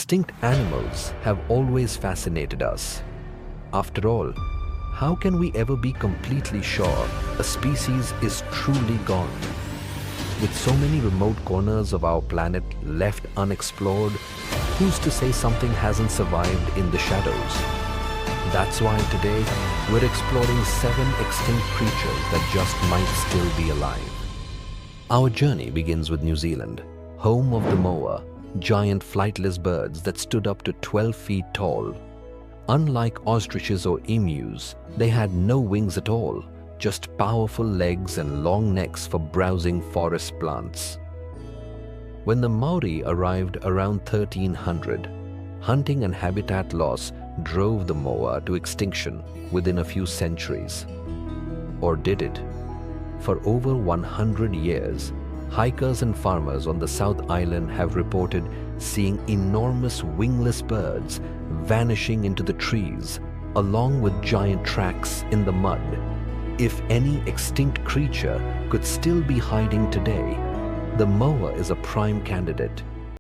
Extinct animals have always fascinated us. After all, how can we ever be completely sure a species is truly gone? With so many remote corners of our planet left unexplored, who's to say something hasn't survived in the shadows? That's why today we're exploring 7 extinct creatures that just might still be alive. Our journey begins with New Zealand, home of the moa, giant flightless birds that stood up to 12 feet tall. Unlike ostriches or emus, they had no wings at all, just powerful legs and long necks for browsing forest plants. When the Maori arrived around 1300, hunting and habitat loss drove the moa to extinction within a few centuries. Or did it? For over 100 years, hikers and farmers on the South Island have reported seeing enormous wingless birds vanishing into the trees, along with giant tracks in the mud. If any extinct creature could still be hiding today, the moa is a prime candidate.